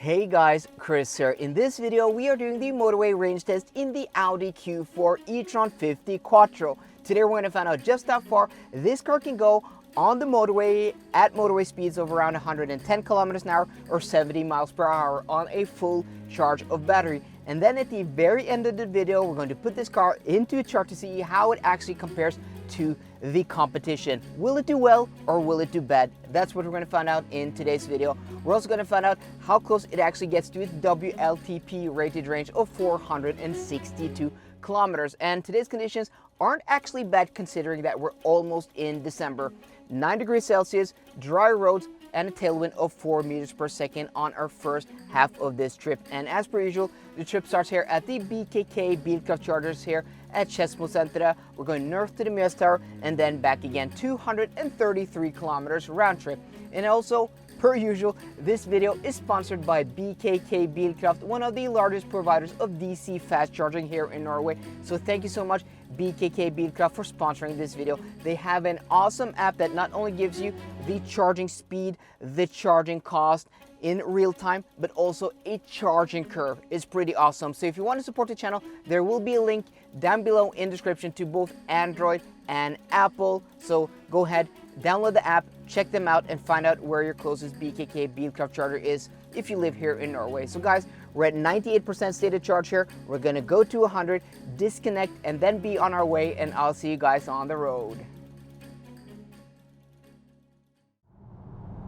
Hey guys, Chris here. In this video, we are doing the Motorway range test in the Audi Q4 E-Tron 50 Quattro. Today we're going to find out just how far this car can go on the motorway at motorway speeds of around 110 kilometers an hour or 70 miles per hour on a full charge of battery. And then at the very end of the video, we're going to put this car into a chart to see how it actually compares to the competition. Will it do well or will it do bad? That's what we're going to find out in today's video. We're also going to find out how close it actually gets to its WLTP rated range of 462 kilometers. And today's conditions aren't actually bad considering that we're almost in December. 9 degrees Celsius, dry roads, and a tailwind of 4 meters per second on our first half of this trip. And as per usual, the trip starts here at the BKK Bilkraft chargers here at Skedsmo. We're going north to the Mjøs Tower and then back again, 233 kilometers round trip. And also, per usual, this video is sponsored by BKK Bilkraft, one of the largest providers of DC fast charging here in Norway. So thank you so much, BKK Bilkraft, for sponsoring this video. They have an awesome app that not only gives you the charging speed, the charging cost in real time, but also a charging curve. It's pretty awesome. So if you want to support the channel, there will be a link down below in description to both Android and Apple. So go ahead, download the app, check them out, and find out where your closest BKK Bilkraft charger is if you live here in Norway. So guys, we're at 98% state of charge here. We're gonna go to 100, disconnect, and then be on our way, and I'll see you guys on the road.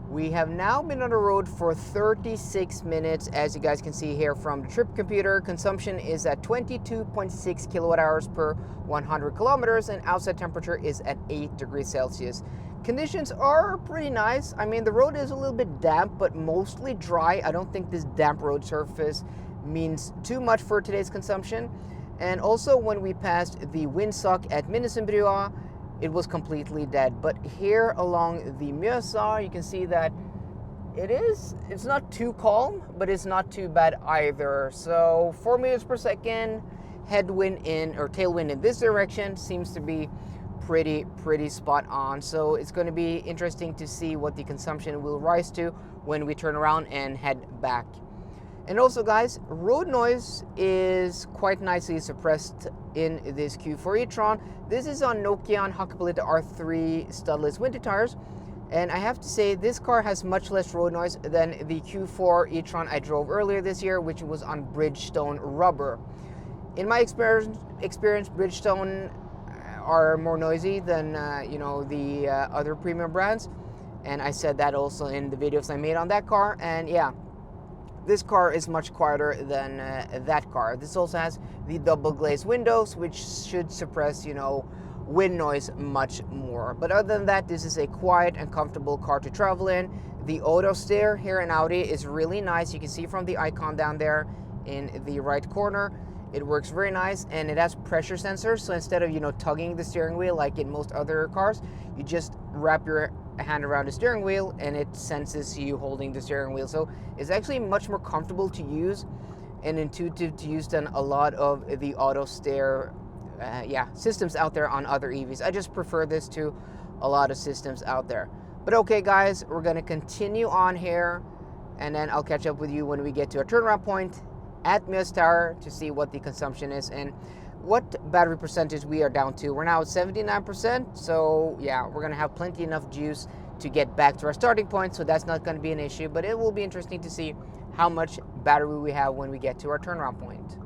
We have now been on the road for 36 minutes. As you guys can see here from the trip computer, consumption is at 22.6 kilowatt hours per 100 kilometers, and outside temperature is at 8 degrees Celsius. Conditions are pretty nice. I mean, the road is a little bit damp, but mostly dry. I don't think this damp road surface means too much for today's consumption. And also, when we passed the windsock at Minnesundbrua, it was completely dead. But here along the Mjøsa, you can see that it's not too calm, but it's not too bad either. So 4 meters per second, headwind in or tailwind in this direction seems to be pretty spot on. So it's going to be interesting to see what the consumption will rise to when we turn around and head back. And also guys, road noise is quite nicely suppressed in this Q4 e-tron. This is on Nokian Hakkapeliitta R3 studless winter tires. And I have to say, this car has much less road noise than the Q4 e-tron I drove earlier this year, which was on Bridgestone rubber. In my experience, Bridgestone are more noisy than the other premium brands. And I said that also in the videos I made on that car. And yeah, this car is much quieter than that car. This also has the double glazed windows, which should suppress, wind noise much more. But other than that, this is a quiet and comfortable car to travel in. The auto steer here in Audi is really nice. You can see from the icon down there in the right corner, it works very nice, and it has pressure sensors. So instead of, tugging the steering wheel like in most other cars, you just wrap your hand around the steering wheel and it senses you holding the steering wheel. So it's actually much more comfortable to use and intuitive to use than a lot of the auto steer systems out there on other EVs. I just prefer this to a lot of systems out there. But okay guys, we're going to continue on here, and then I'll catch up with you when we get to a turnaround point at Mjøs Tower to see what the consumption is and what battery percentage we are down to. We're now at 79%, so yeah, we're gonna have plenty enough juice to get back to our starting point, so that's not gonna be an issue, but it will be interesting to see how much battery we have when we get to our turnaround point.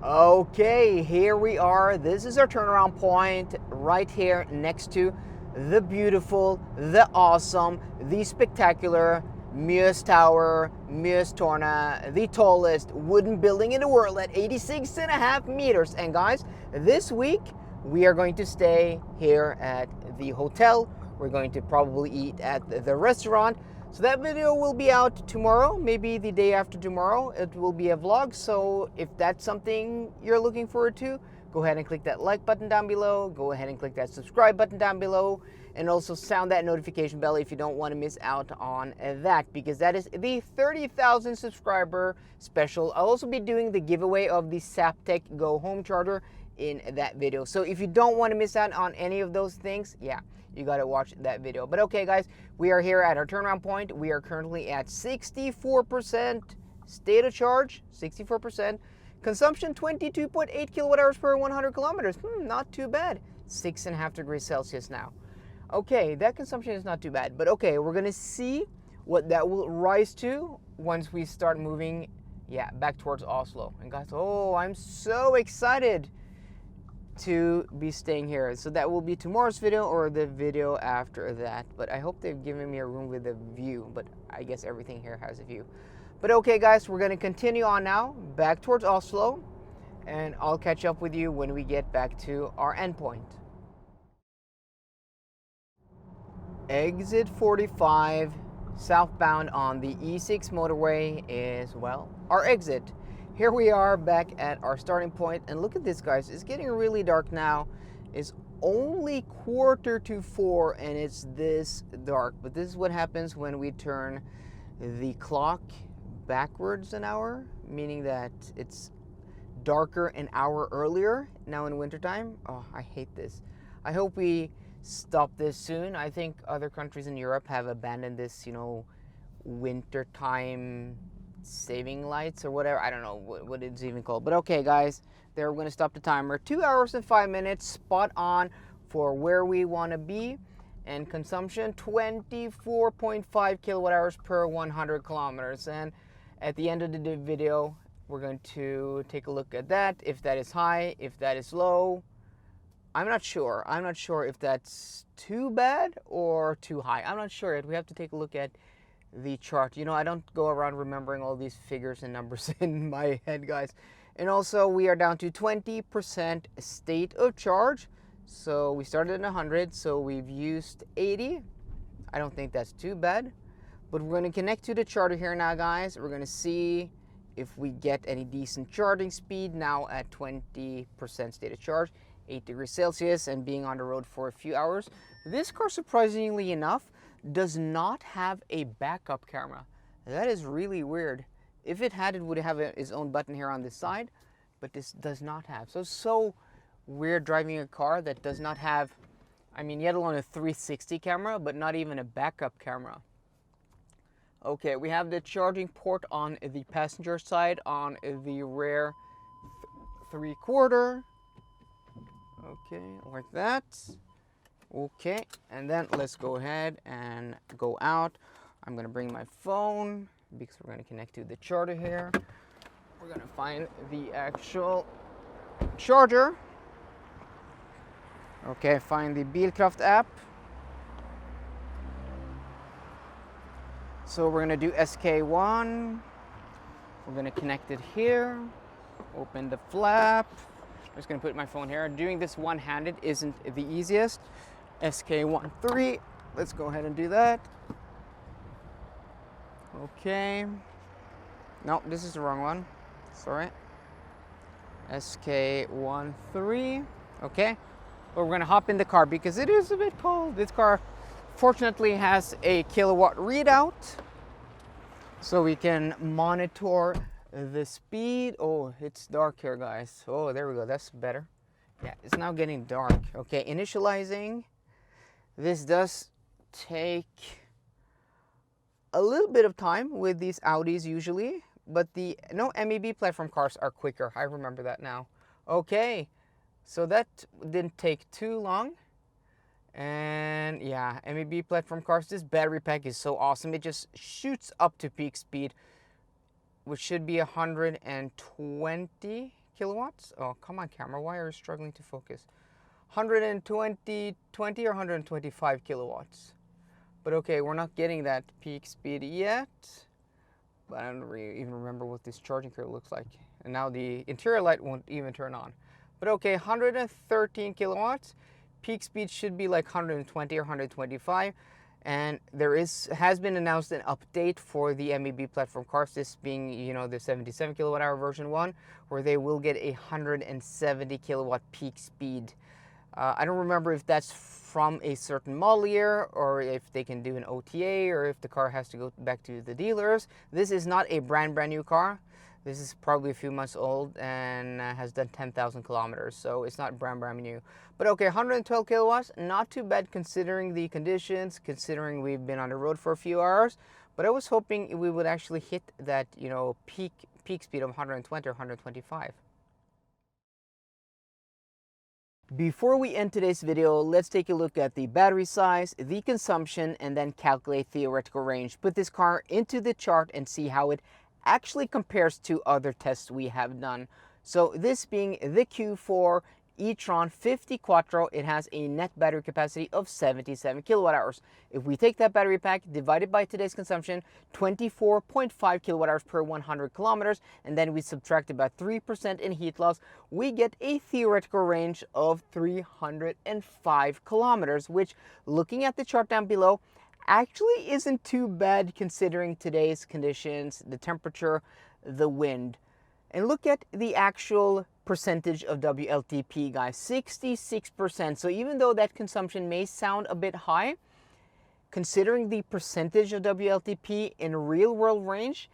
Okay, here we are. This is our turnaround point right here next to the beautiful, the awesome, the spectacular Mjøs Tower, Mjøstårnet, the tallest wooden building in the world at 86.5 meters. And guys, this week we are going to stay here at the hotel. We're going to probably eat at the restaurant. So that video will be out tomorrow, maybe the day after tomorrow. It will be a vlog. So if that's something you're looking forward to, go ahead and click that like button down below. Go ahead and click that subscribe button down below. And also sound that notification bell if you don't want to miss out on that, because that is the 30,000 subscriber special. I'll also be doing the giveaway of the Zaptec Go Home charger in that video. So if you don't want to miss out on any of those things, yeah, you got to watch that video. But okay, guys, we are here at our turnaround point. We are currently at 64% state of charge, 64%. Consumption 22.8 kilowatt hours per 100 kilometers. Not too bad. 6.5 degrees Celsius now. Okay, that consumption is not too bad. But okay, we're going to see what that will rise to once we start moving, back towards Oslo. And guys, oh, I'm so excited to be staying here. So that will be tomorrow's video or the video after that. But I hope they've given me a room with a view. But I guess everything here has a view. But okay, guys, we're going to continue on now back towards Oslo. And I'll catch up with you when we get back to our endpoint. Exit 45 southbound on the E6 motorway is, well, our exit. Here we are back at our starting point, and look at this, guys. It's getting really dark now. It's only 3:45 and it's this dark, but this is what happens when we turn the clock backwards an hour, meaning that it's darker an hour earlier now in wintertime. Oh, I hate this. I hope we stop this soon. I think other countries in Europe have abandoned this, wintertime saving lights or whatever. I don't know what it's even called. But okay, guys, we're going to stop the timer. 2 hours and 5 minutes, spot on for where we want to be. And consumption 24.5 kilowatt hours per 100 kilometers. And at the end of the video, we're going to take a look at that. If that is high, if that is low. I'm not sure. I'm not sure if that's too bad or too high. I'm not sure yet. We have to take a look at the chart. I don't go around remembering all these figures and numbers in my head, guys. And also, we are down to 20% state of charge. So we started at 100, so we've used 80. I don't think that's too bad. But we're going to connect to the charger here now, guys. We're going to see if we get any decent charging speed now at 20% state of charge, 8 degrees Celsius, and being on the road for a few hours. This car, surprisingly enough, does not have a backup camera. That is really weird. If it had, it would have its own button here on this side, but this does not have. So it's so weird driving a car that does not have, yet alone a 360 camera, but not even a backup camera. Okay, we have the charging port on the passenger side on the rear 3/4. Okay, like that. Okay, and then let's go ahead and go out. I'm gonna bring my phone because we're gonna connect to the charger here. We're gonna find the actual charger. Okay, find the Bilkraft app. So we're gonna do SK1. We're gonna connect it here. Open the flap. I'm just gonna put my phone here. Doing this one-handed isn't the easiest. SK13. Let's go ahead and do that. Okay. No, this is the wrong one. Sorry. SK13. Okay. But we're gonna hop in the car because it is a bit cold. This car fortunately has a kilowatt readout, so we can monitor the speed. Oh, it's dark here, guys. Oh, there we go. That's better. Yeah, it's now getting dark. Okay, initializing. This does take a little bit of time with these Audis usually, but the MEB platform cars are quicker. I remember that now. Okay, so that didn't take too long. And yeah, MEB platform cars, this battery pack is so awesome. It just shoots up to peak speed, which should be 120 kilowatts. Oh, come on, camera. Why are you struggling to focus? 120 or 125 kilowatts. But okay, we're not getting that peak speed yet. But I don't really even remember what this charging curve looks like. And now the interior light won't even turn on. But okay, 113 kilowatts. Peak speed should be like 120 or 125. And there has been announced an update for the MEB platform cars, this being, the 77 kilowatt hour version 1, where they will get a 170 kilowatt peak speed. I don't remember if that's from a certain model year, or if they can do an OTA, or if the car has to go back to the dealers. This is not a brand new car. This is probably a few months old and has done 10,000 kilometers, so it's not brand new. But okay, 112 kilowatts, not too bad considering the conditions, considering we've been on the road for a few hours. But I was hoping we would actually hit that, you know, peak speed of 120 or 125. Before we end today's video, let's take a look at the battery size, the consumption, and then calculate theoretical range. Put this car into the chart and see how it actually compares to other tests we have done. So this being the Q4 E-Tron 50 Quattro, it has a net battery capacity of 77 kilowatt hours. If we take that battery pack divided by today's consumption, 24.5 kilowatt hours per 100 kilometers, and then we subtract about 3% in heat loss, we get a theoretical range of 305 kilometers, which, looking at the chart down below, actually isn't too bad considering today's conditions, the temperature, the wind. And look at the actual percentage of WLTP, guys, 66%. So even though that consumption may sound a bit high, considering the percentage of WLTP in real world range,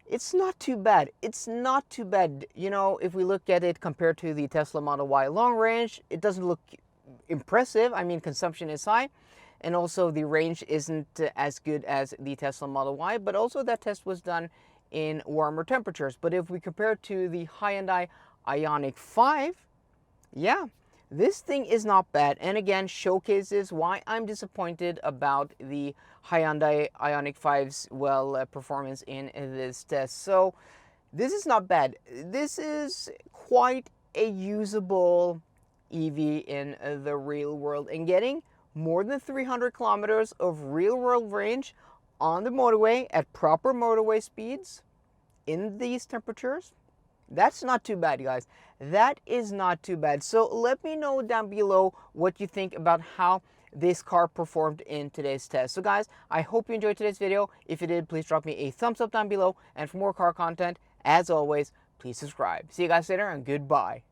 it's not too bad. It's not too bad. You know, if we look at it compared to the Tesla Model Y long range, it doesn't look impressive. I mean, consumption is high, and also the range isn't as good as the Tesla Model Y, but also that test was done in warmer temperatures. But if we compare to the Hyundai Ioniq 5, yeah, this thing is not bad, and again showcases why I'm disappointed about the Hyundai Ioniq 5's performance in this test. So this is not bad. This is quite a usable EV in the real world, and getting more than 300 kilometers of real world range on the motorway at proper motorway speeds in these temperatures, that's not too bad, guys. That is not too bad. So let me know down below what you think about how this car performed in today's test. So guys, I hope you enjoyed today's video. If you did, please drop me a thumbs up down below, and for more car content, as always, please subscribe. See you guys later, and goodbye.